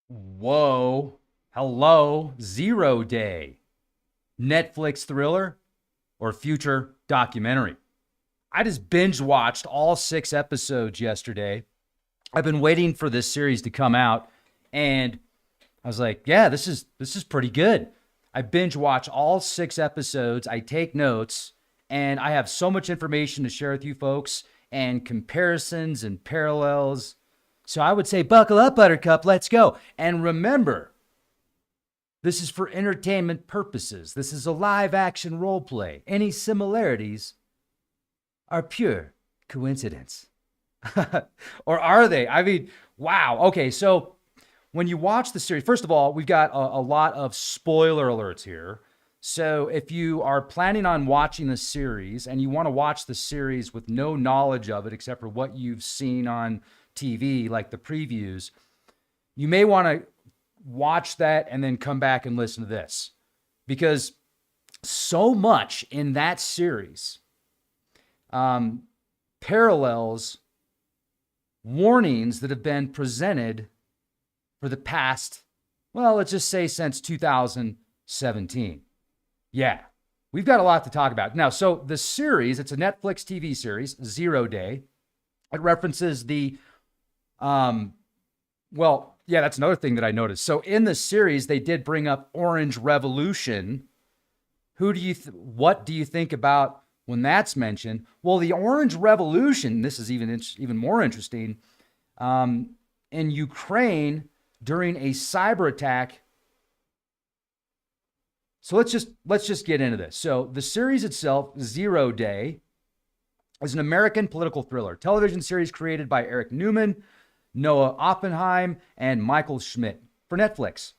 Whoa. Hello. Zero Day. Netflix thriller or future documentary? I just binge watched all 6 episodes yesterday. I've been waiting for this series to come out, and I was like, yeah, this is pretty good. I binge watch all 6 episodes. I take notes, and I have so much information to share with you folks and comparisons and parallels. So I would say, buckle up, Buttercup. Let's go. And remember, this is for entertainment purposes. This is a live action role play. Any similarities are pure coincidence. Or are they? I mean, wow. Okay, so when you watch the series, first of all, we've got a lot of spoiler alerts here. So if you are planning on watching the series and you want to watch the series with no knowledge of it except for what you've seen on TV, like the previews, you may want to watch that and then come back and listen to this, because so much in that series parallels warnings that have been presented for the past, well, let's just say since 2017. Yeah, we've got a lot to talk about. Now, so the series, it's a Netflix TV series, Zero Day. It references the, well, yeah, that's another thing that I noticed. So in the series, they did bring up Orange Revolution. What do you think about when that's mentioned? Well, the Orange Revolution, this is even more interesting, in Ukraine during a cyber attack. So let's just get into this. So the series itself, Zero Day, is an American political thriller television series created by Eric Newman, Noah Oppenheim, and Michael Schmidt for Netflix.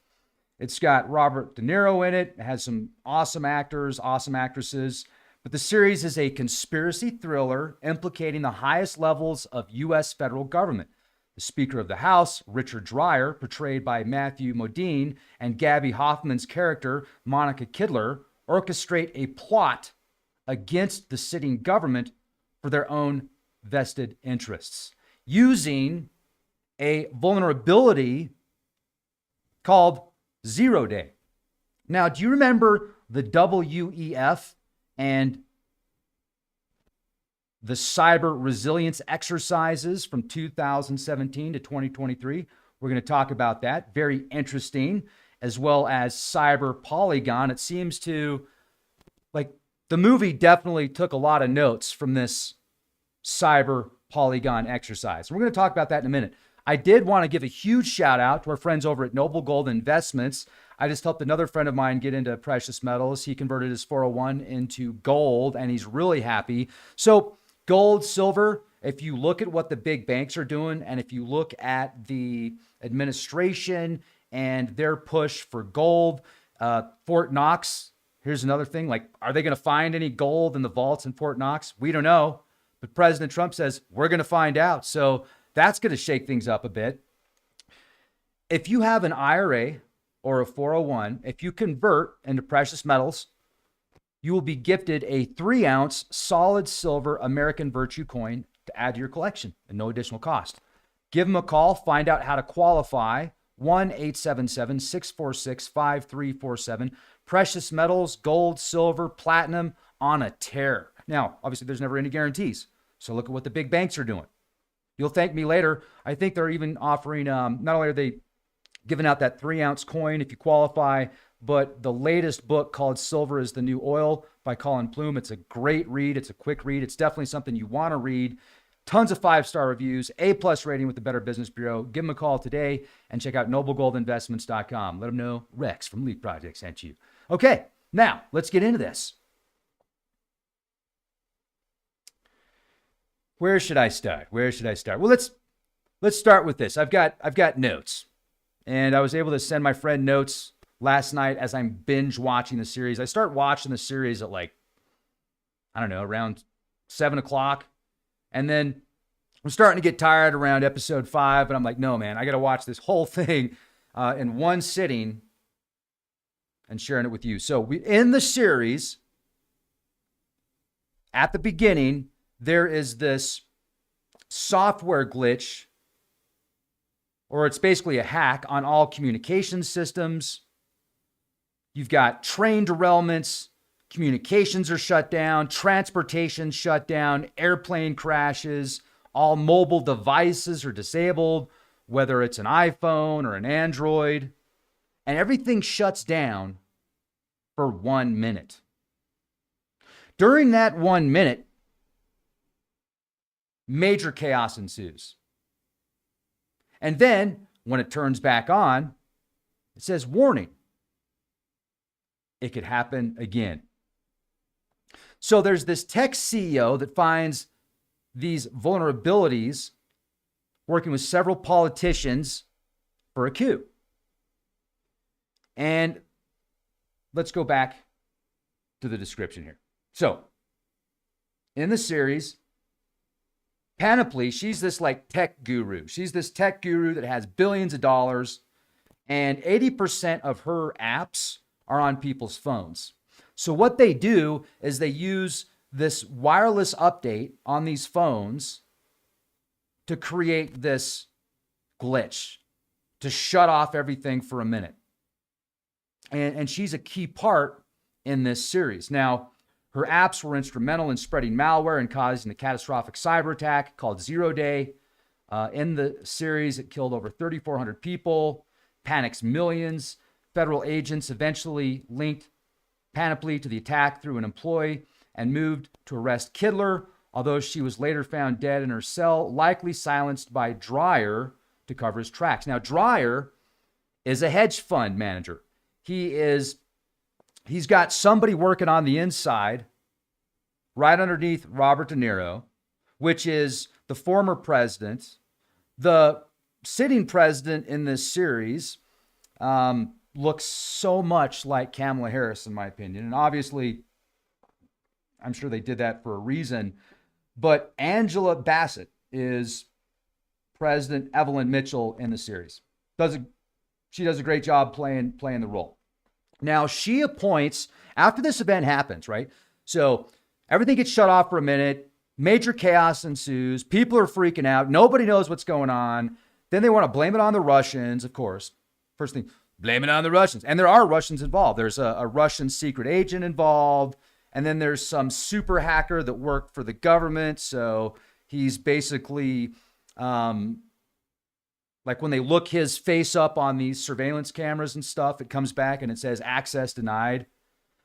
It's got Robert De Niro in it. It has some awesome actors, awesome actresses. But the series is a conspiracy thriller implicating the highest levels of U.S. federal government. The Speaker of the House, Richard Dreier, portrayed by Matthew Modine, and Gabby Hoffman's character, Monica Kidler, orchestrate a plot against the sitting government for their own vested interests, using a vulnerability called Zero Day. Now, do you remember the WEF and the cyber resilience exercises from 2017 to 2023? We're going to talk about that. Very interesting, as well as Cyber Polygon. It seems to, like, the movie definitely took a lot of notes from this Cyber Polygon exercise. We're going to talk about that in a minute. I did want to give a huge shout out to our friends over at Noble Gold Investments. I just helped another friend of mine get into precious metals. He converted his 401 into gold, and he's really happy. So gold, silver, if you look at what the big banks are doing, and if you look at the administration and their push for gold, Fort Knox, here's another thing. Like, are they going to find any gold in the vaults in Fort Knox? We don't know. But President Trump says, we're going to find out. So that's going to shake things up a bit. If you have an IRA or a 401, if you convert into precious metals, you will be gifted a 3-ounce solid silver American Virtue coin to add to your collection at no additional cost. Give them a call. Find out how to qualify. 1-877-646-5347. Precious metals, gold, silver, platinum on a tear. Now, obviously, there's never any guarantees. So look at what the big banks are doing. You'll thank me later. I think they're even offering, not only are they giving out that 3-ounce coin if you qualify, but the latest book called Silver is the New Oil by Colin Plume. It's a great read. It's a quick read. It's definitely something you want to read. Tons of 5-star reviews, A+ rating with the Better Business Bureau. Give them a call today and check out noblegoldinvestments.com. Let them know Rex from Leap Project sent you. Okay, now let's get into this. Where should I start? Well, let's start with this. I've got notes, and I was able to send my friend notes last night as I'm binge watching the series. I start watching the series at, like, I don't know, around 7:00, and then I'm starting to get tired around episode 5, and I'm like, no, man, I got to watch this whole thing in one sitting and sharing it with you. So in the series, at the beginning, there is this software glitch or it's basically a hack on all communication systems. You've got train derailments, communications are shut down, transportation shut down, airplane crashes, all mobile devices are disabled, whether it's an iPhone or an Android, and everything shuts down for 1 minute. During that 1 minute, major chaos ensues. And then when it turns back on, it says, warning, it could happen again. So there's this tech CEO that finds these vulnerabilities working with several politicians for a coup. And let's go back to the description here. So in the series, Panoply, she's this like tech guru. She's this tech guru that has billions of dollars, and 80% of her apps are on people's phones. So what they do is they use this wireless update on these phones to create this glitch, to shut off everything for a minute. And she's a key part in this series. Now, her apps were instrumental in spreading malware and causing a catastrophic cyber attack called 0 Day. In the series, it killed over 3,400 people, panics millions. Federal agents eventually linked Panoply to the attack through an employee and moved to arrest Kidler, although she was later found dead in her cell, likely silenced by Dreyer to cover his tracks. Now, Dreyer is a hedge fund manager. He's got somebody working on the inside right underneath Robert De Niro, which is the former president. The sitting president in this series looks so much like Kamala Harris, in my opinion. And obviously, I'm sure they did that for a reason. But Angela Bassett is President Evelyn Mitchell in the series. She does a great job playing the role. Now, she appoints, after this event happens, right? So everything gets shut off for a minute. Major chaos ensues. People are freaking out. Nobody knows what's going on. Then they want to blame it on the Russians, of course. First thing, blame it on the Russians. And there are Russians involved. There's a Russian secret agent involved. And then there's some super hacker that worked for the government. So he's basically, like when they look his face up on these surveillance cameras and stuff, it comes back and it says access denied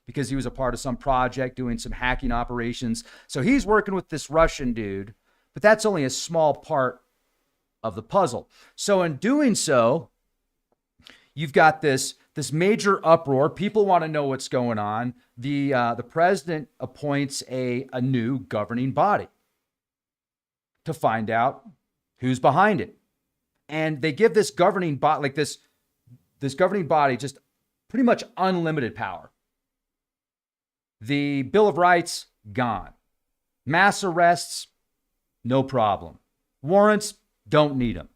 because he was a part of some project doing some hacking operations. So he's working with this Russian dude, but that's only a small part of the puzzle. So in doing so, you've got this major uproar. People want to know what's going on. The president appoints a new governing body to find out who's behind it. And they give this governing body, like this governing body, just pretty much unlimited power. The Bill of Rights, gone. Mass arrests, no problem. Warrants, don't need them.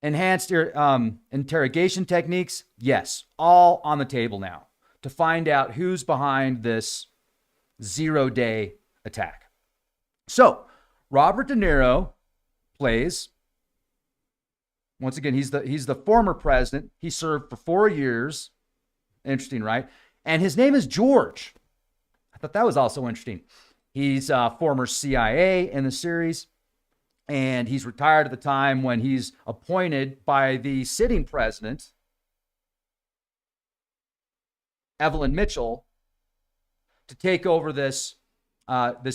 Enhanced interrogation techniques, yes, all on the table now to find out who's behind this 0 Day attack. So, Robert De Niro plays, once again, he's the former president. He served for 4 years. Interesting, right? And his name is George. I thought that was also interesting. He's former CIA in the series, and he's retired at the time when he's appointed by the sitting president, Evelyn Mitchell, to take over this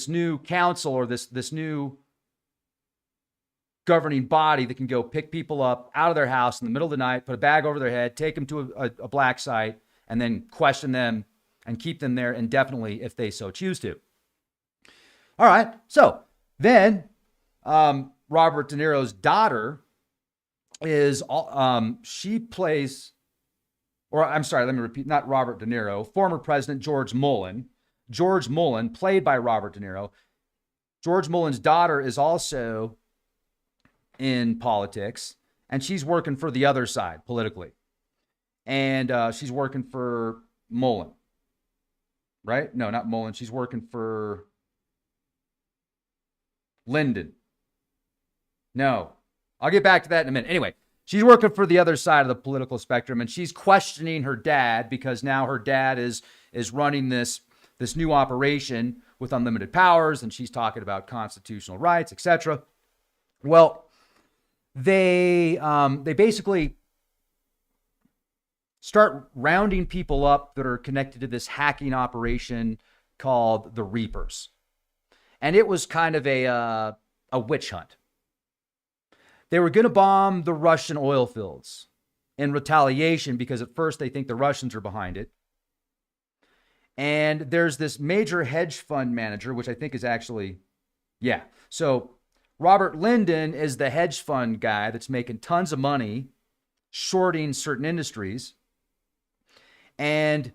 new council, or this new governing body that can go pick people up out of their house in the middle of the night, put a bag over their head, take them to a black site, and then question them and keep them there indefinitely if they so choose to. All right. So then Robert De Niro's daughter is, she plays, or I'm sorry, let me repeat, not Robert De Niro, former President George Mullen. George Mullen, played by Robert De Niro. George Mullen's daughter is also in politics, and she's working for the other side politically. And she's working for Mullen, right? No, not Mullen. She's working for Lyndon. No, I'll get back to that in a minute. Anyway, She's working for the other side of the political spectrum, and she's questioning her dad because now her dad is running this new operation with unlimited powers, and she's talking about constitutional rights, etc. Well, they basically start rounding people up that are connected to this hacking operation called the Reapers, and it was kind of a witch hunt. They were going to bomb the Russian oil fields in retaliation because at first they think the Russians are behind it. And there's this major hedge fund manager, which I think is actually, yeah. So Robert Linden is the hedge fund guy that's making tons of money shorting certain industries. And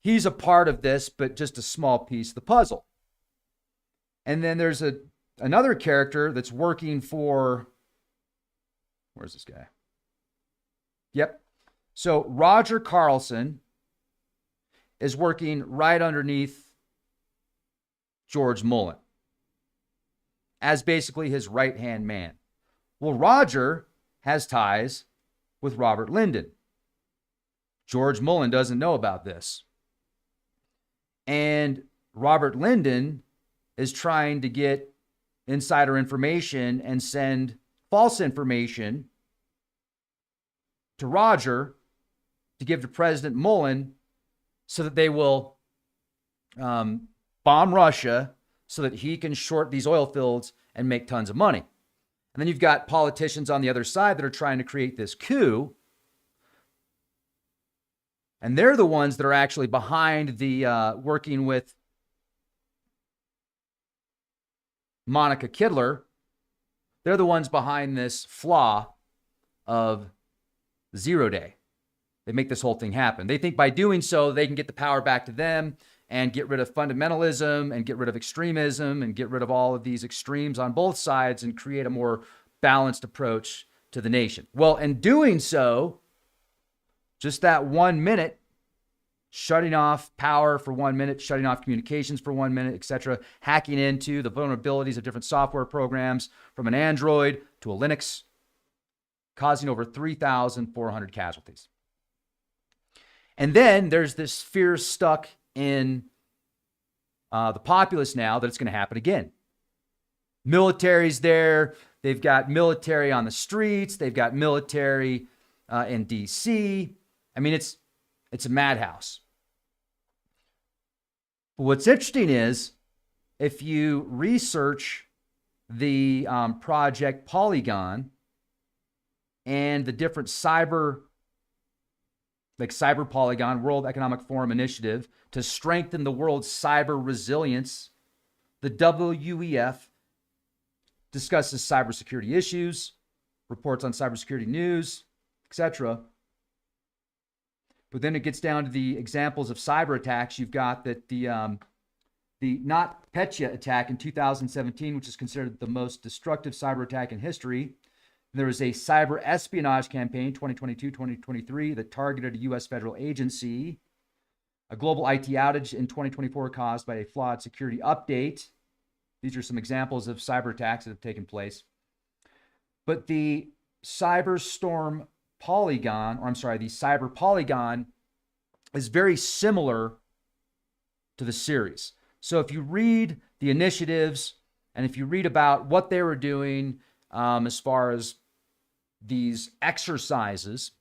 he's a part of this, but just a small piece of the puzzle. And then there's another character that's working for, where's this guy? Yep. So Roger Carlson is working right underneath George Mullen as basically his right-hand man. Well, Roger has ties with Robert Linden. George Mullen doesn't know about this. And Robert Linden is trying to get insider information and send false information to Roger to give to President Mullen so that they will bomb Russia so that he can short these oil fields and make tons of money. And then you've got politicians on the other side that are trying to create this coup. And they're the ones that are actually behind the working with Monica Kidler. They're the ones behind this flaw of 0 day. They make this whole thing happen. They think by doing so, they can get the power back to them and get rid of fundamentalism and get rid of extremism and get rid of all of these extremes on both sides and create a more balanced approach to the nation. Well, in doing so, just that 1 minute, shutting off power for 1 minute, shutting off communications for 1 minute, etc., hacking into the vulnerabilities of different software programs from an Android to a Linux, causing over 3,400 casualties. And then there's this fear stuck in the populace now that it's going to happen again. Military's there. They've got military on the streets. They've got military in D.C. I mean, it's a madhouse. But what's interesting is if you research the Project Polygon and the different cyber Polygon, World Economic Forum initiative to strengthen the world's cyber resilience, the WEF discusses cybersecurity issues, reports on cybersecurity news, etc. But then it gets down to the examples of cyber attacks. You've got that the NotPetya attack in 2017, which is considered the most destructive cyber attack in history. There was a cyber espionage campaign, 2022-2023, that targeted a U.S. federal agency. A global IT outage in 2024 caused by a flawed security update. These are some examples of cyber attacks that have taken place. But the Cyber Polygon is very similar to the series. So if you read the initiatives and if you read about what they were doing as far as these exercises,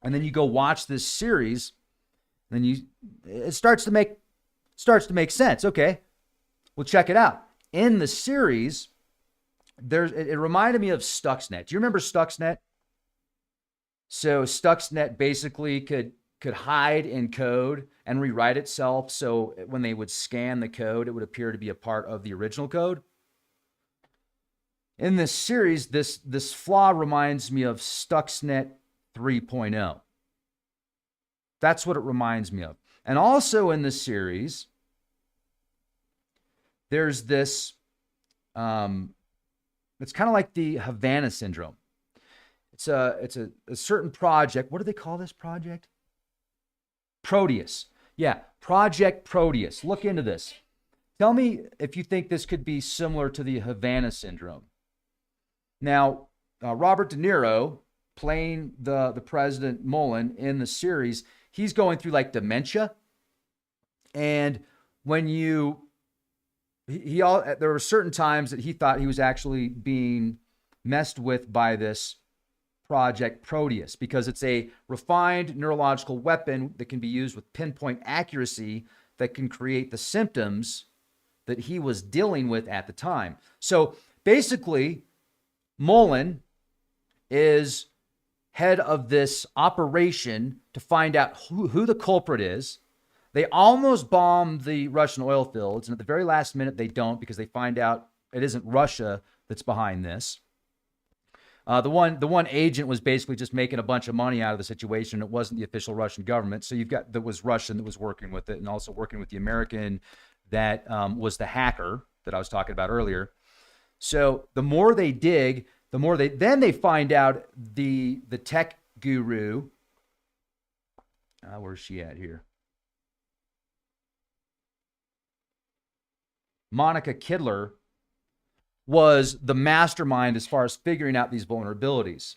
and then you go watch this series, then it starts to make sense. Okay, well, check it out. In the series, it reminded me of Stuxnet. Do you remember Stuxnet? So Stuxnet basically could hide in code and rewrite itself. So when they would scan the code, it would appear to be a part of the original code. In this series, this flaw reminds me of Stuxnet 3.0. That's what it reminds me of. And also in this series, there's this, it's kind of like the Havana syndrome. It's a certain project. What do they call this project? Proteus. Yeah, Project Proteus. Look into this. Tell me if you think this could be similar to the Havana syndrome. Now, Robert De Niro playing the President Mullen in the series, he's going through like dementia. And when there were certain times that he thought he was actually being messed with by this Project Proteus, because it's a refined neurological weapon that can be used with pinpoint accuracy that can create the symptoms that he was dealing with at the time. So basically, Mullen is head of this operation to find out who the culprit is. They almost bomb the Russian oil fields, and at the very last minute, they don't, because they find out it isn't Russia that's behind this. The one agent was basically just making a bunch of money out of the situation. It wasn't the official Russian government. So that was Russian that was working with it, and also working with the American that was the hacker that I was talking about earlier. So the more they dig, the more they find out the tech guru. Where's she at here? Monica Kidler was the mastermind as far as figuring out these vulnerabilities.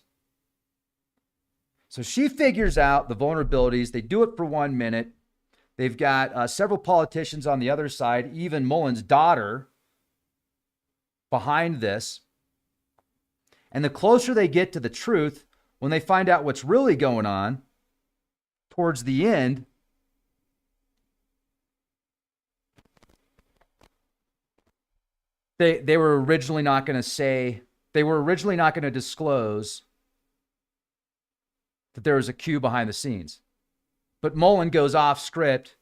So she figures out the vulnerabilities. They do it for 1 minute. They've got several politicians on the other side, even Mullen's daughter behind this. And the closer they get to the truth, when they find out what's really going on, towards the end, they were originally not going to disclose that there was a coup behind the scenes. But Mullen goes off script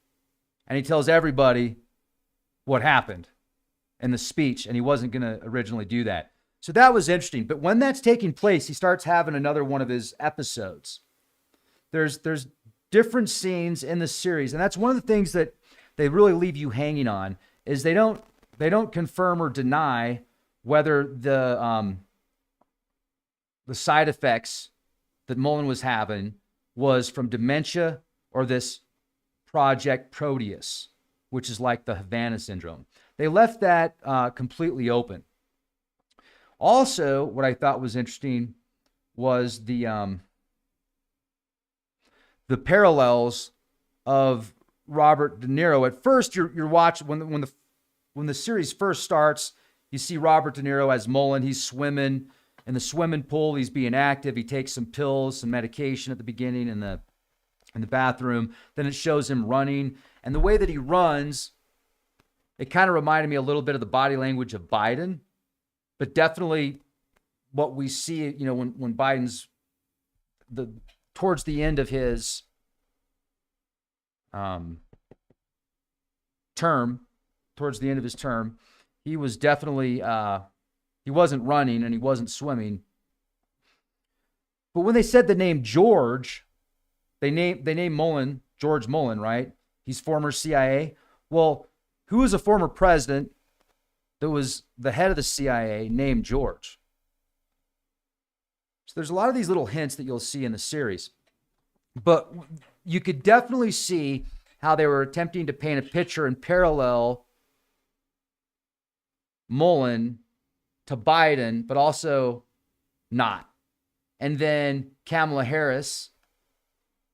and he tells everybody what happened in the speech, and he wasn't going to originally do that. So that was interesting. But when that's taking place, he starts having another one of his episodes. There's different scenes in the series, and that's one of the things that they really leave you hanging on, is they don't confirm or deny whether the side effects that Mullen was having was from dementia or this Project Proteus, which is like the Havana syndrome. They left that completely open. Also, what I thought was interesting was the parallels of Robert De Niro. At first, you're watching when the series first starts, you see Robert De Niro as Mullen. He's swimming in the swimming pool. He's being active. He takes some pills, some medication at the beginning in the bathroom. Then it shows him running, and the way that he runs, it kind of reminded me a little bit of the body language of Biden, but definitely what we see, when Biden's towards the end of his term. Towards the end of his term, he was definitely, he wasn't running and he wasn't swimming. But when they said the name George, they named Mullen, George Mullen, right? He's former CIA. Well, who was a former president that was the head of the CIA named George? So there's a lot of these little hints that you'll see in the series. But you could definitely see how they were attempting to paint a picture and parallel Mullen to Biden, but also not. And then Kamala Harris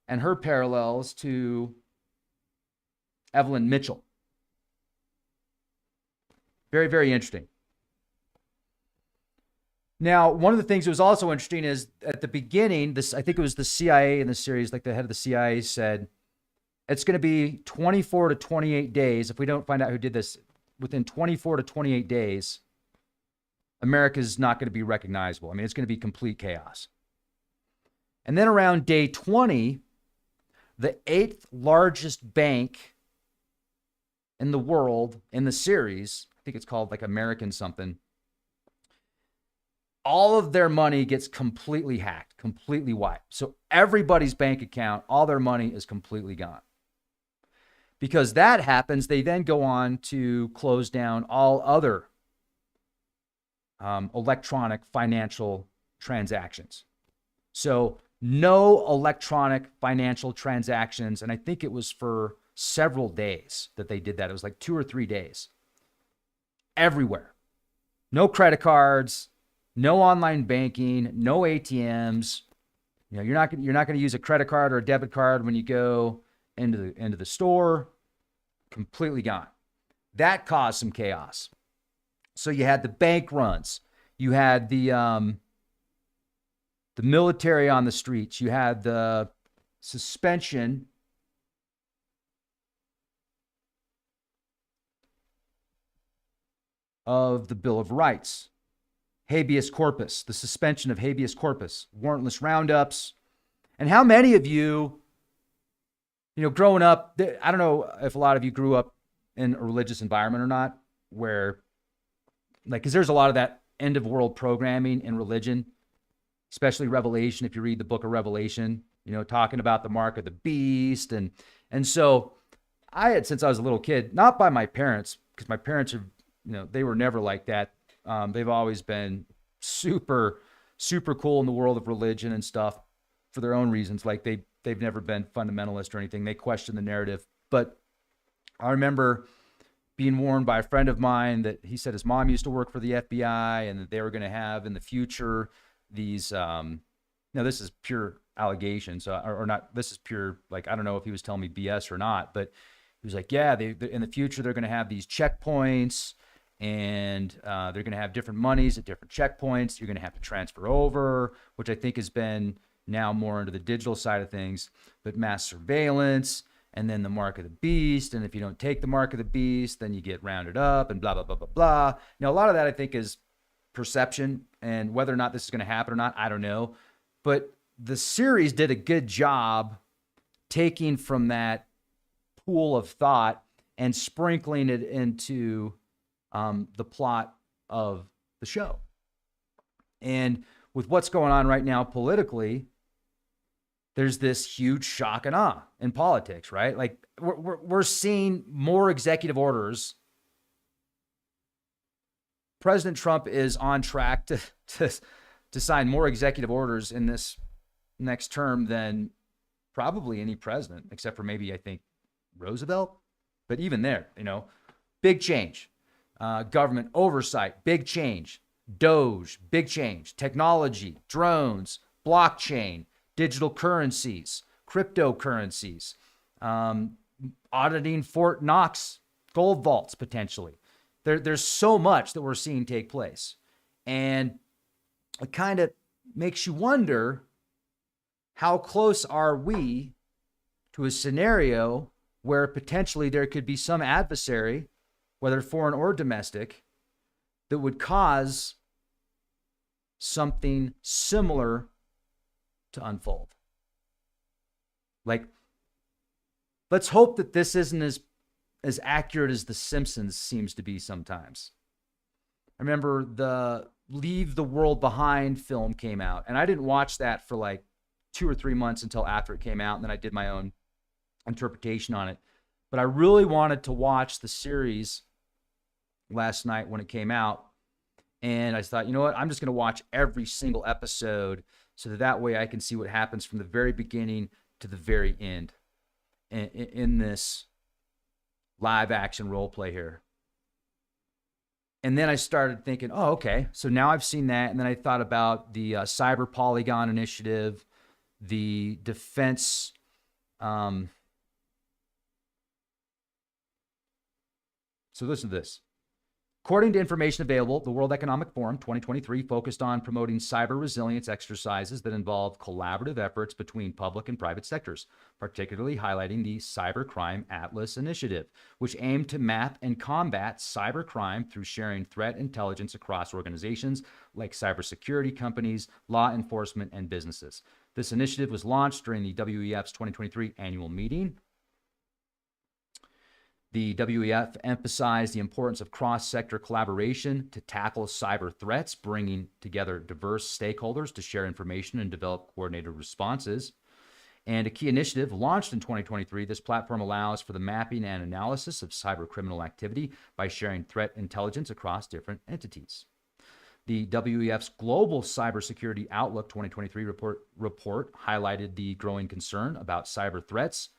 and her parallels to Evelyn Mitchell. Very, very interesting. Now, one of the things that was also interesting is at the beginning, I think it was the CIA in the series, like the head of the CIA said, it's going to be 24 to 28 days. If we don't find out who did this within 24 to 28 days, America's not going to be recognizable. I mean, it's going to be complete chaos. And then around day 20, the 8th largest bank in the world in the series, I think it's called like American something, all of their money gets completely hacked, completely wiped. So everybody's bank account, all their money is completely gone. Because that happens, they then go on to close down all other electronic financial transactions. So no electronic financial transactions. And I think it was for several days that they did that. It was like 2 or 3 days. Everywhere. No credit cards, no online banking, no ATMs, You're not going to use a credit card or a debit card when you go into the store. Completely gone. That caused some chaos. So you had the bank runs. You had the military on the streets. You had the suspension of the Bill of Rights, habeas corpus, the suspension of habeas corpus, warrantless roundups. And how many of you, growing up, I don't know if a lot of you grew up in a religious environment or not, where, because there's a lot of that end of world programming in religion, especially Revelation. If you read the book of Revelation, talking about the mark of the beast. And so I had, since I was a little kid, not by my parents, because my parents are, they were never like that. They've always been super, super cool in the world of religion and stuff for their own reasons. Like they've never been fundamentalist or anything. They question the narrative. But I remember being warned by a friend of mine that he said his mom used to work for the FBI and that they were going to have in the future these, now this is pure allegation. So, or not, this is pure, I don't know if he was telling me BS or not, but he was like, yeah, they in the future, they're going to have these checkpoints and they're going to have different monies at different checkpoints. You're going to have to transfer over, which I think has been now more into the digital side of things, but mass surveillance and then the mark of the beast. And if you don't take the mark of the beast, then you get rounded up and blah, blah, blah, blah, blah. Now, a lot of that I think is perception, and whether or not this is going to happen or not, I don't know. But the series did a good job taking from that pool of thought and sprinkling it into the plot of the show. And with what's going on right now politically, there's this huge shock and awe in politics, right? We're seeing more executive orders. President Trump is on track to sign more executive orders in this next term than probably any president, except for maybe, I think, Roosevelt. But even there, big change. Government oversight, big change. Doge, big change. Technology, drones, blockchain, digital currencies, cryptocurrencies, auditing Fort Knox gold vaults potentially. There's so much that we're seeing take place. And it kind of makes you wonder, how close are we to a scenario where potentially there could be some adversary, whether foreign or domestic, that would cause something similar to unfold? Let's hope that this isn't as accurate as The Simpsons seems to be sometimes. I remember the Leave the World Behind film came out, and I didn't watch that for 2 or 3 months until after it came out, and then I did my own interpretation on it. But I really wanted to watch the series last night when it came out, and I thought, you know what, I'm just going to watch every single episode so that way I can see what happens from the very beginning to the very end in this live action role play here. And then I started thinking, oh, okay, so now I've seen that. And then I thought about the Cyber Polygon Initiative, the defense. So listen to this. According to information available, the World Economic Forum 2023 focused on promoting cyber resilience exercises that involve collaborative efforts between public and private sectors, particularly highlighting the Cybercrime Atlas Initiative, which aimed to map and combat cybercrime through sharing threat intelligence across organizations like cybersecurity companies, law enforcement, and businesses. This initiative was launched during the WEF's 2023 annual meeting. The WEF emphasized the importance of cross-sector collaboration to tackle cyber threats, bringing together diverse stakeholders to share information and develop coordinated responses. And a key initiative launched in 2023, this platform allows for the mapping and analysis of cyber criminal activity by sharing threat intelligence across different entities. The WEF's Global Cybersecurity Outlook 2023 report highlighted the growing concern about cyber threats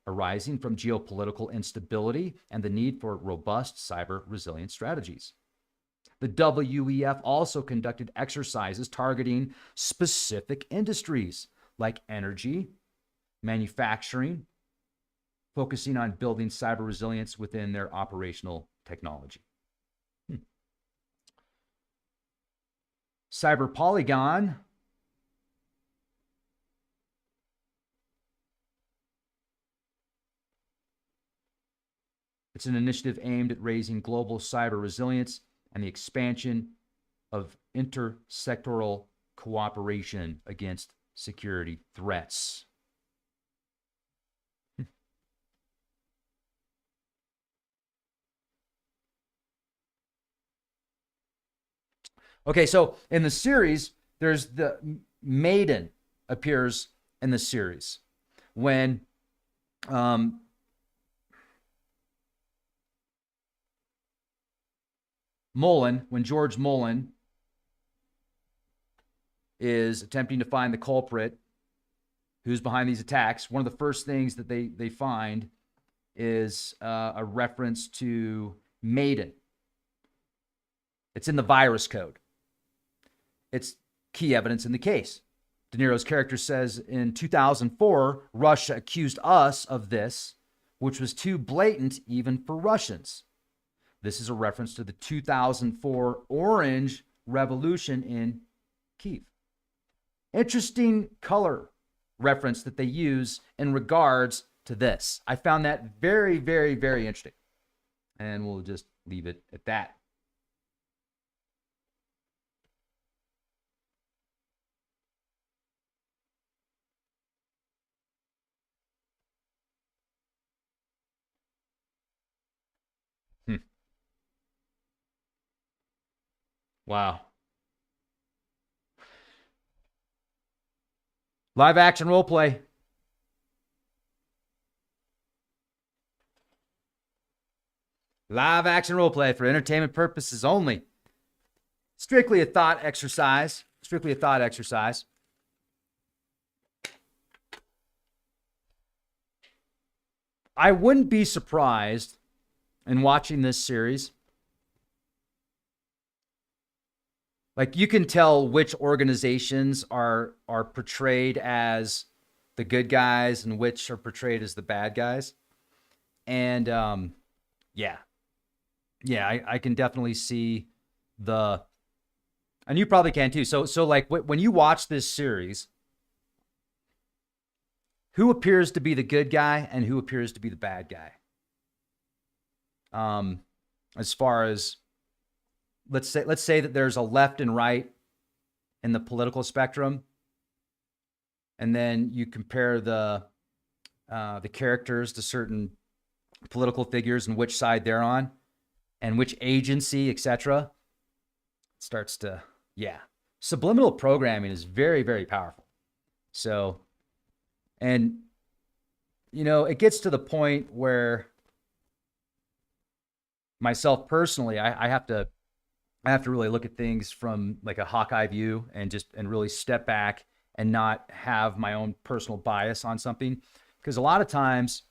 arising from geopolitical instability and the need for robust cyber resilience strategies. The WEF also conducted exercises targeting specific industries like energy, manufacturing, focusing on building cyber resilience within their operational technology. Cyber Polygon. It's an initiative aimed at raising global cyber resilience and the expansion of intersectoral cooperation against security threats. Okay, so in the series, there's the Maiden appears in the series when George Mullen is attempting to find the culprit who's behind these attacks. One of the first things that they find is a reference to Maiden. It's in the virus code. It's key evidence in the case. De Niro's character says in 2004, Russia accused us of this, which was too blatant even for Russians. This is a reference to the 2004 Orange Revolution in Kyiv. Interesting color reference that they use in regards to this. I found that very, very, very interesting. And we'll just leave it at that. Wow. Live action role play. Live action role play for entertainment purposes only. Strictly a thought exercise. Strictly a thought exercise. I wouldn't be surprised in watching this series. Like, you can tell which organizations are portrayed as the good guys and which are portrayed as the bad guys. And I can definitely see and you probably can too. So like when you watch this series, who appears to be the good guy and who appears to be the bad guy? As far as let's say that there's a left and right in the political spectrum, and then you compare the characters to certain political figures and which side they're on, and which agency, etc. It starts to subliminal programming is very, very powerful. So, and it gets to the point where myself personally, I have to really look at things from like a Hawkeye view and really step back and not have my own personal bias on something. Because a lot of times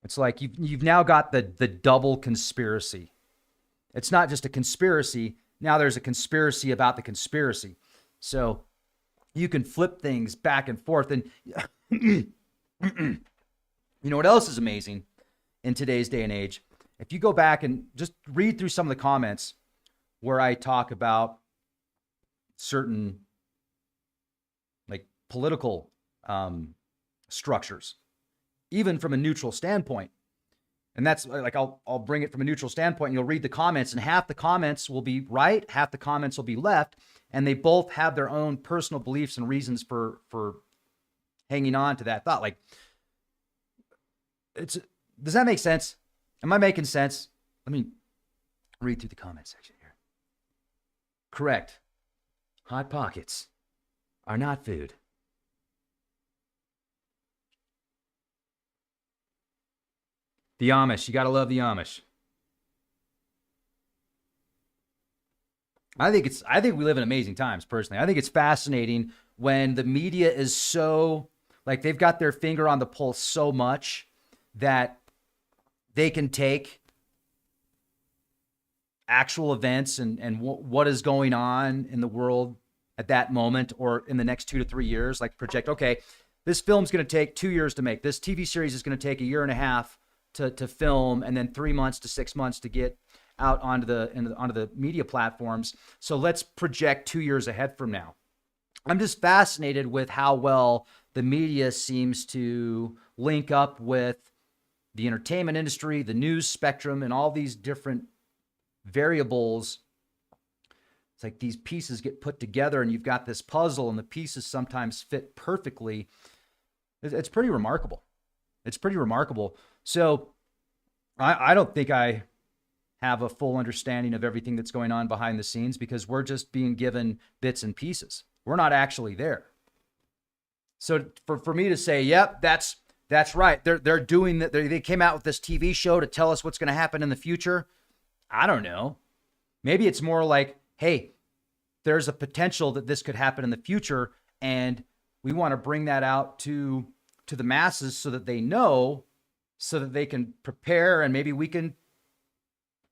it's like you've now got the double conspiracy. It's not just a conspiracy. Now there's a conspiracy about the conspiracy. So you can flip things back and forth. And you know what else is amazing in today's day and age? If you go back and just read through some of the comments where I talk about certain like political structures, even from a neutral standpoint, and that's like I'll bring it from a neutral standpoint, and you'll read the comments, and half the comments will be right, half the comments will be left, and they both have their own personal beliefs and reasons for hanging on to that thought. Like, does that make sense? Am I making sense? Let me read through the comment section here. Correct. Hot Pockets are not food. The Amish. You got to love the Amish. I think we live in amazing times, personally. I think it's fascinating when the media is so, like, they've got their finger on the pulse so much that they can take actual events and what is going on in the world at that moment or in the next 2 to 3 years, like project, okay, this film's going to take 2 years to make. This TV series is going to take a year and a half to film, and then 3 months to 6 months to get out onto the media platforms. So let's project 2 years ahead from now. I'm just fascinated with how well the media seems to link up with the entertainment industry, the news spectrum, and all these different variables. It's like these pieces get put together and you've got this puzzle, and the pieces sometimes fit perfectly. It's pretty remarkable. It's pretty remarkable. So I don't think I have a full understanding of everything that's going on behind the scenes, because we're just being given bits and pieces. We're not actually there. So for me to say, yep, that's right. They're doing that. They came out with this TV show to tell us what's going to happen in the future. I don't know. Maybe it's more like, hey, there's a potential that this could happen in the future, and we want to bring that out to the masses so that they know, so that they can prepare, and maybe we can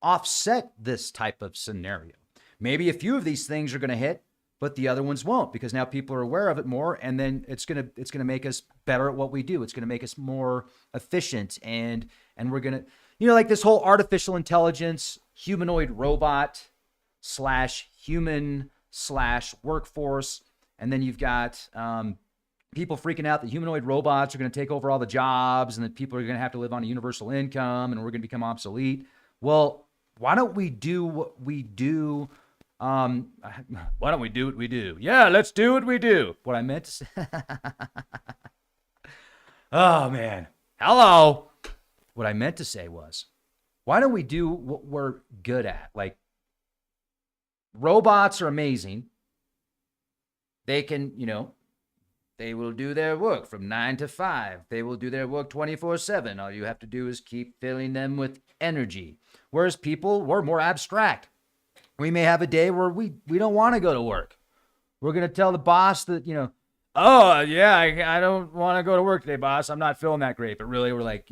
offset this type of scenario. Maybe a few of these things are going to hit, but the other ones won't, because now people are aware of it more, and then it's going to make us better at what we do. It's going to make us more efficient, and we're going to, like this whole artificial intelligence, humanoid robot / human / workforce. And then you've got people freaking out that humanoid robots are going to take over all the jobs, and that people are going to have to live on a universal income, and we're going to become obsolete. Well, why don't we do what we do? Why don't we do what we do? Yeah, let's do what we do. What I meant to say. Oh, man. Hello. What I meant to say was, why don't we do what we're good at? Like, robots are amazing. They can, they will do their work from 9 to 5. They will do their work 24/7. All you have to do is keep filling them with energy. Whereas people, we're more abstract. We may have a day where we don't want to go to work. We're going to tell the boss that, oh, yeah, I don't want to go to work today, boss. I'm not feeling that great. But really, we're like,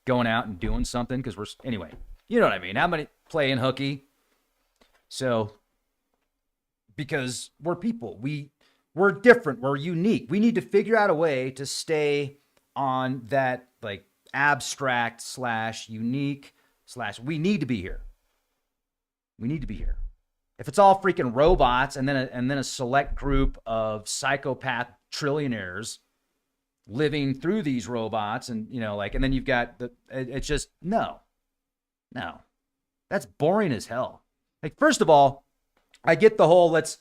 going out and doing something because anyway, you know what I mean? How many playing hooky? So, because we're people, we're different, we're unique. We need to figure out a way to stay on that like abstract / unique / we need to be here. We need to be here. If it's all freaking robots and then a select group of psychopath trillionaires living through these robots, and and then you've got it's just no. That's boring as hell. Like, first of all, I get the whole let's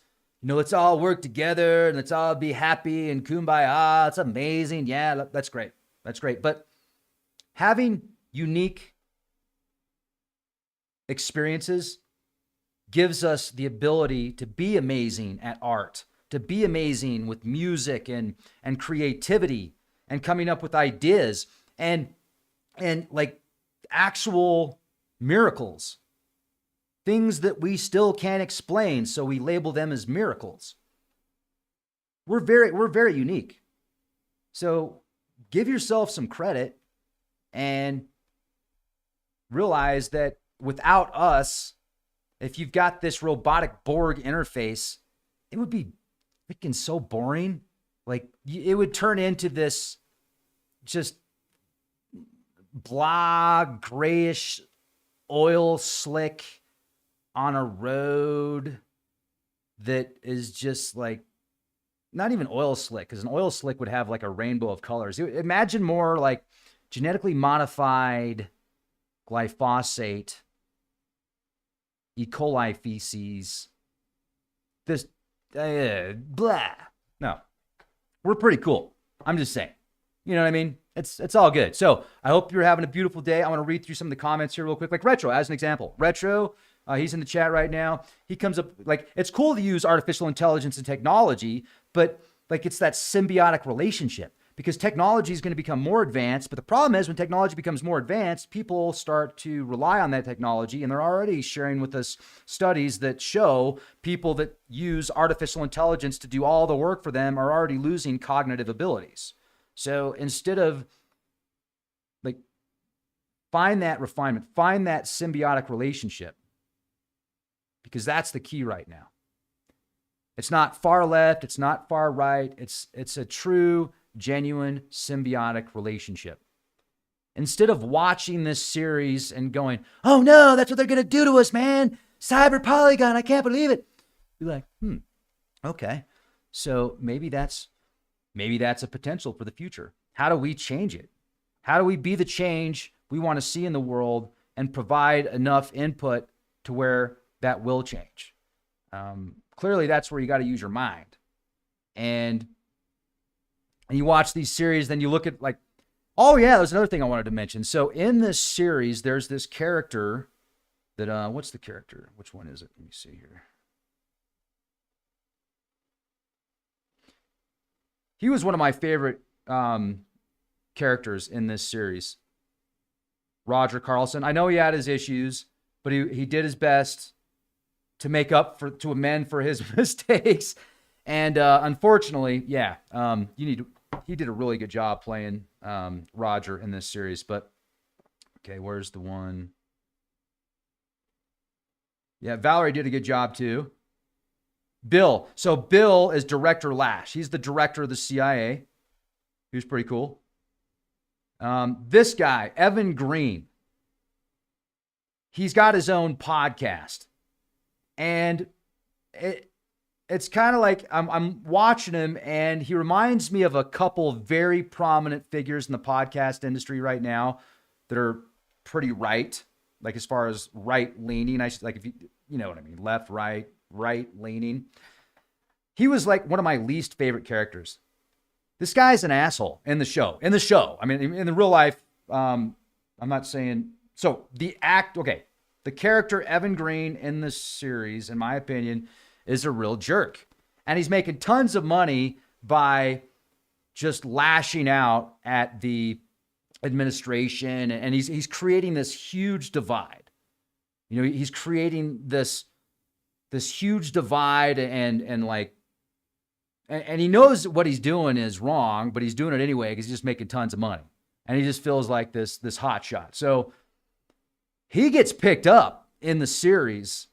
all work together and let's all be happy and kumbaya. It's amazing. Yeah, that's great. That's great. But having unique experiences gives us the ability to be amazing at art, to be amazing with music and creativity and coming up with ideas and like actual miracles, things that we still can't explain, so we label them as miracles. We're very unique. So give yourself some credit and realize that without us, if you've got this robotic Borg interface, it would be freaking so boring. Like, it would turn into this just blah, grayish oil slick on a road that is just like, not even oil slick, because an oil slick would have like a rainbow of colors. Imagine more like genetically modified glyphosate, E. coli feces, this, blah. No, we're pretty cool. I'm just saying, you know what I mean? It's all good. So I hope you're having a beautiful day. I want to read through some of the comments here real quick. Like Retro, as an example. Retro, he's in the chat right now. He comes up, like, it's cool to use artificial intelligence and technology, but like it's that symbiotic relationship, because technology is going to become more advanced. But the problem is, when technology becomes more advanced, people start to rely on that technology. And they're already sharing with us studies that show people that use artificial intelligence to do all the work for them are already losing cognitive abilities. So instead of like, find that refinement, find that symbiotic relationship, because that's the key right now. It's not far left. It's not far right. It's a true, genuine, symbiotic relationship. Instead of watching this series and going, oh no, that's what they're going to do to us, man. Cyber Polygon, I can't believe it. You're like, okay. So maybe that's a potential for the future. How do we change it? How do we be the change we want to see in the world and provide enough input to where that will change? Clearly, that's where you got to use your mind. And you watch these series, then you look at like, oh yeah, there's another thing I wanted to mention. So in this series, there's this character that, what's the character? Which one is it? Let me see here. He was one of my favorite characters in this series. Roger Carlson. I know he had his issues, but he did his best to make up to amend for his mistakes. And unfortunately, he did a really good job playing Roger in this series. But okay, where's the one? Yeah, Valerie did a good job too. Bill. So Bill is Director Lash. He's the director of the CIA. He was pretty cool. This guy, Evan Green, he's got his own podcast. And it's kind of like I'm watching him, and he reminds me of a couple of very prominent figures in the podcast industry right now that are pretty right, like as far as right leaning. Like if you know what I mean, left, right leaning. He was like one of my least favorite characters. This guy's an asshole in the show. I mean, in the real life, I'm not saying so. The character Evan Green in this series, in my opinion, is a real jerk. And he's making tons of money by just lashing out at the administration. And he's creating this huge divide. You know, he's creating this huge divide and he knows what he's doing is wrong, but he's doing it anyway because he's just making tons of money. And he just feels like this hot shot. So he gets picked up in the series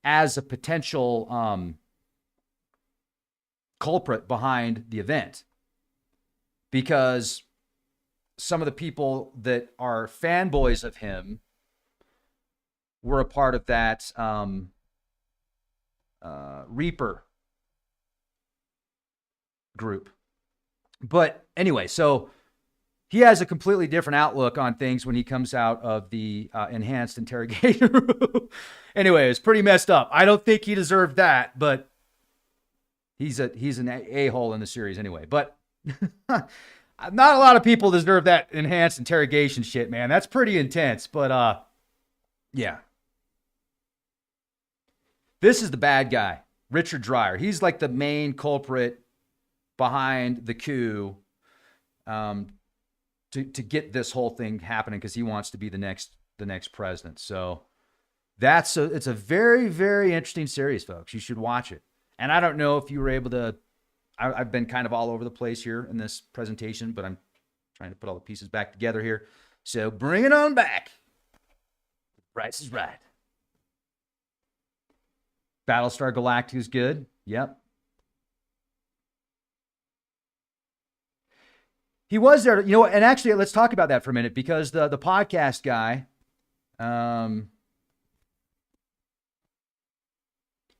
as a potential culprit behind the event, because some of the people that are fanboys of him were a part of that Reaper group. But anyway, so he has a completely different outlook on things when he comes out of the enhanced interrogation room. Anyway, it's pretty messed up. I don't think he deserved that, but he's an a-hole in the series anyway. But not a lot of people deserve that enhanced interrogation shit, man. That's pretty intense. But yeah. This is the bad guy, Richard Dreyer. He's like the main culprit behind the coup to get this whole thing happening because he wants to be the next president. So it's a very, very interesting series, folks. You should watch it. And I don't know if you were able to, I've been kind of all over the place here in this presentation, but I'm trying to put all the pieces back together here. So bring it on back. Price is right. Battlestar Galactica is good. Yep. He was there, you know, and actually, let's talk about that for a minute, because the podcast guy,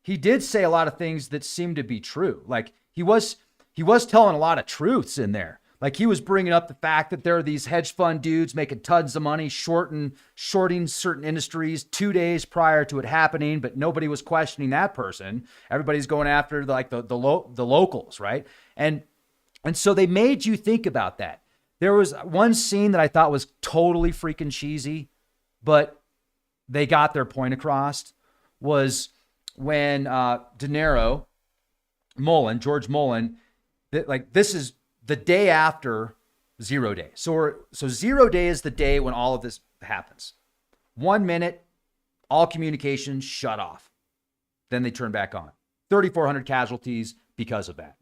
he did say a lot of things that seemed to be true. Like he was telling a lot of truths in there. Like he was bringing up the fact that there are these hedge fund dudes making tons of money, shorting certain industries 2 days prior to it happening, but nobody was questioning that person. Everybody's going after the locals, right? And so they made you think about that. There was one scene that I thought was totally freaking cheesy, but they got their point across, was when George Mullen, this is the day after 0 day. So 0 day is the day when all of this happens. 1 minute, all communications shut off. Then they turn back on. 3,400 casualties because of that.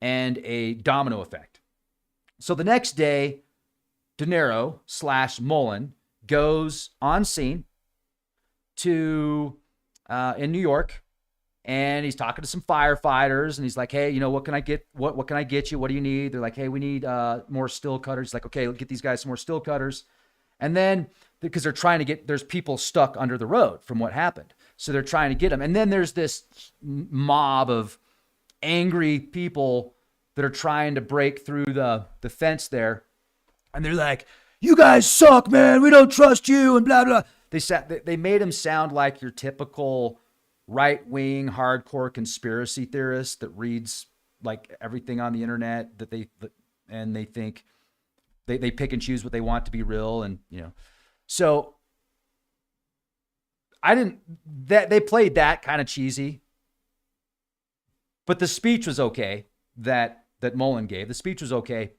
And a domino effect. So the next day, De Niro/Mullen goes on scene to in New York And he's talking to some firefighters, and he's like, "Hey, what can I get? What can I get you? What do you need?" They're like, "Hey, we need more still cutters." He's like, "Okay, let's get these guys some more still cutters." And then because they're trying to there's people stuck under the road from what happened, so they're trying to get them. And then there's this mob of angry people that are trying to break through the fence there, and they're like, "You guys suck, man. We don't trust you," and blah blah. They made him sound like your typical right-wing hardcore conspiracy theorist that reads like everything on the internet that they think they pick and choose what they want to be real. And so they played that kind of cheesy, but the speech was okay that Mullen gave. The speech was okay,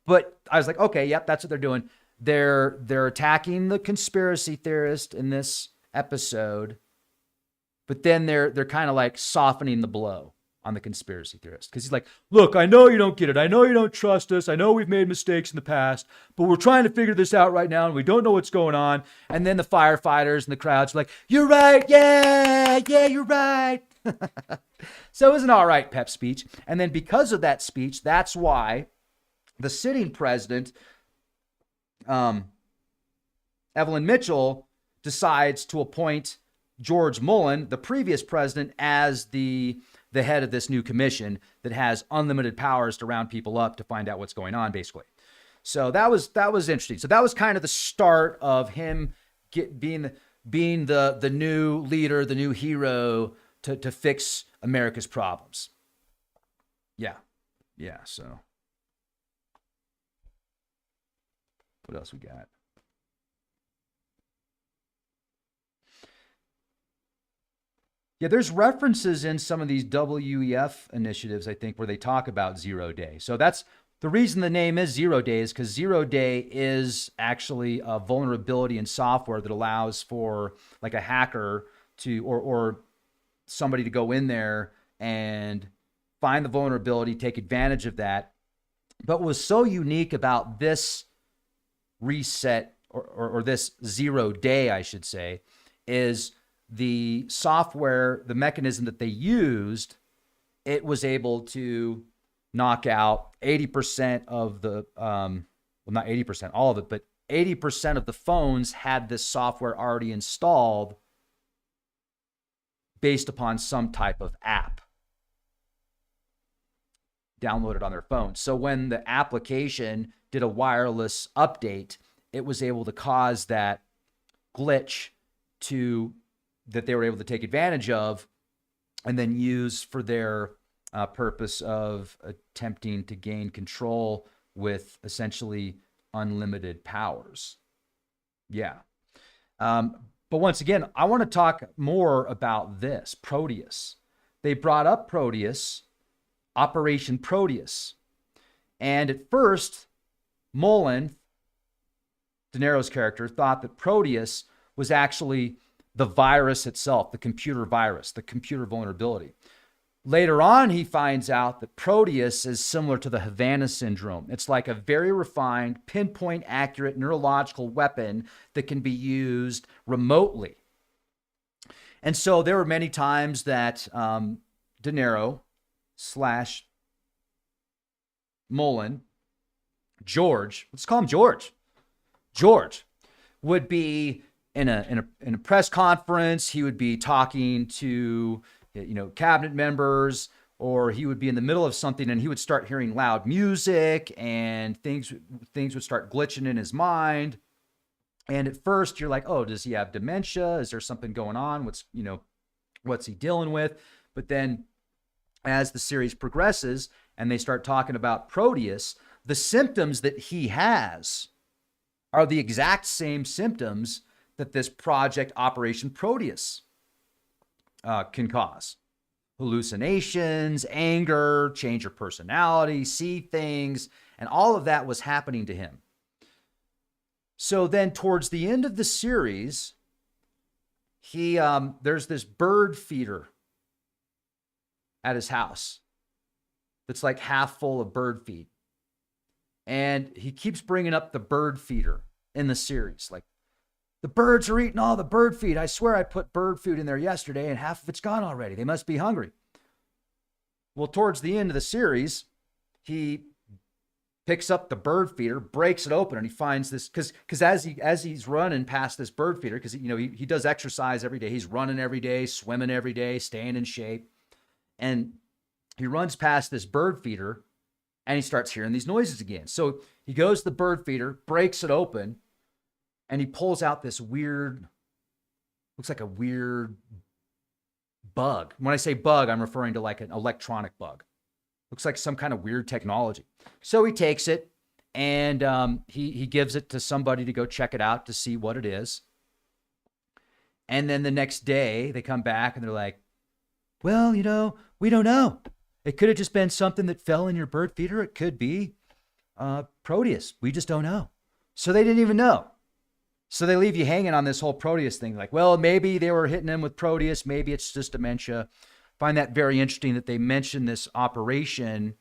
but I was like, okay, yep, that's what they're doing. They're attacking the conspiracy theorist in this episode, but then they're kind of like softening the blow on the conspiracy theorist, because he's like, "Look, I know you don't get it. I know you don't trust us. I know we've made mistakes in the past, but we're trying to figure this out right now, and we don't know what's going on." And then the firefighters and the crowds are like, "You're right. Yeah, you're right." So it was an all right pep speech. And then because of that speech, that's why the sitting president, Evelyn Mitchell, decides to appoint George Mullen, the previous president, as the head of this new commission that has unlimited powers to round people up to find out what's going on, basically. So that was interesting. So that was kind of the start of him being the new leader, the new hero to fix America's problems. Yeah. So what else we got? Yeah, there's references in some of these WEF initiatives, I think, where they talk about 0 day. So that's the reason the name is 0 day, is because 0 day is actually a vulnerability in software that allows for like a hacker to, or somebody to go in there and find the vulnerability, take advantage of that. But what was so unique about this reset or this 0 day, I should say, is the software, the mechanism that they used, it was able to knock out 80% of the, well, not 80%, all of it, but 80% of the phones had this software already installed based upon some type of app downloaded on their phone. So when the application did a wireless update, it was able to cause that glitch that they were able to take advantage of and then use for their purpose of attempting to gain control with essentially unlimited powers. Yeah. But once again, I want to talk more about this, Proteus. They brought up Proteus, Operation Proteus. And at first, Mullen, De Niro's character, thought that Proteus was actually the virus itself, the computer virus, the computer vulnerability. Later on, he finds out that Proteus is similar to the Havana syndrome. It's like a very refined, pinpoint accurate neurological weapon that can be used remotely. And so there were many times that De Niro / Mullen, George, let's call him George would be in a press conference. He would be talking to cabinet members, or he would be in the middle of something and he would start hearing loud music and things would start glitching in his mind. And at first you're like, oh, does he have dementia? Is there something going on? What's he dealing with? But then as the series progresses and they start talking about Proteus, the symptoms that he has are the exact same symptoms that this project Operation Proteus can cause. Hallucinations, anger, change your personality, see things, and all of that was happening to him. So then towards the end of the series, there's this bird feeder at his house that's like half full of bird feed. And he keeps bringing up the bird feeder in the series. Like, The birds are eating all the bird feed. I swear I put bird food in there yesterday and half of it's gone already. They must be hungry. Well, towards the end of the series, he picks up the bird feeder, breaks it open, and he finds this because as he's running past this bird feeder, because he does exercise every day. He's running every day, swimming every day, staying in shape. And he runs past this bird feeder and he starts hearing these noises again. So he goes to the bird feeder, breaks it open, and he pulls out this weird, looks like a weird bug. When I say bug, I'm referring to like an electronic bug. Looks like some kind of weird technology. So he takes it and he gives it to somebody to go check it out to see what it is. And then the next day they come back and they're like, well, we don't know. It could have just been something that fell in your bird feeder. It could be Proteus. We just don't know. So they didn't even know. So they leave you hanging on this whole Proteus thing. Like, well, maybe they were hitting him with Proteus. Maybe it's just dementia. Find that very interesting that they mentioned this operation,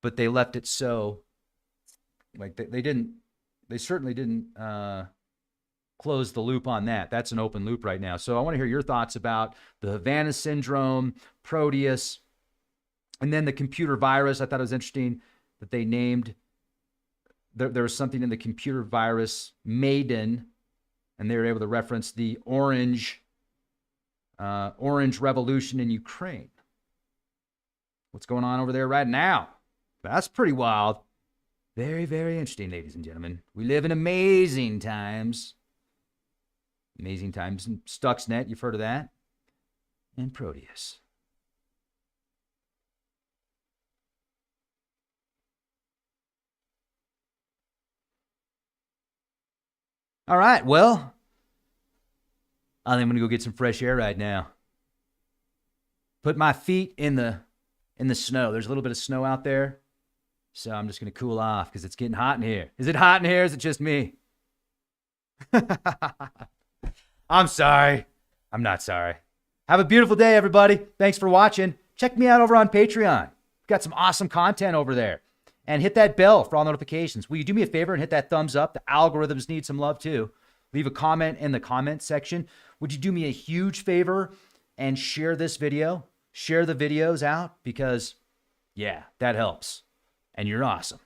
but they left it so, like they certainly didn't close the loop on that. That's an open loop right now. So I want to hear your thoughts about the Havana syndrome, Proteus, and then the computer virus. I thought it was interesting that they named, there was something in the computer virus, Maiden, and they were able to reference the Orange Revolution in Ukraine. What's going on over there right now? That's pretty wild. Very, very interesting, ladies and gentlemen. We live in amazing times. Amazing times. And Stuxnet, you've heard of that. And Proteus. All right, well, I think I'm gonna go get some fresh air right now. Put my feet in the snow. There's a little bit of snow out there, so I'm just gonna cool off because it's getting hot in here. Is it hot in here? Or is it just me? I'm sorry. I'm not sorry. Have a beautiful day, everybody. Thanks for watching. Check me out over on Patreon. We've got some awesome content over there. And hit that bell for all notifications. Will you do me a favor and hit that thumbs up? The algorithms need some love too. Leave a comment in the comment section. Would you do me a huge favor and share this video? Share the videos out because, yeah, that helps. And you're awesome.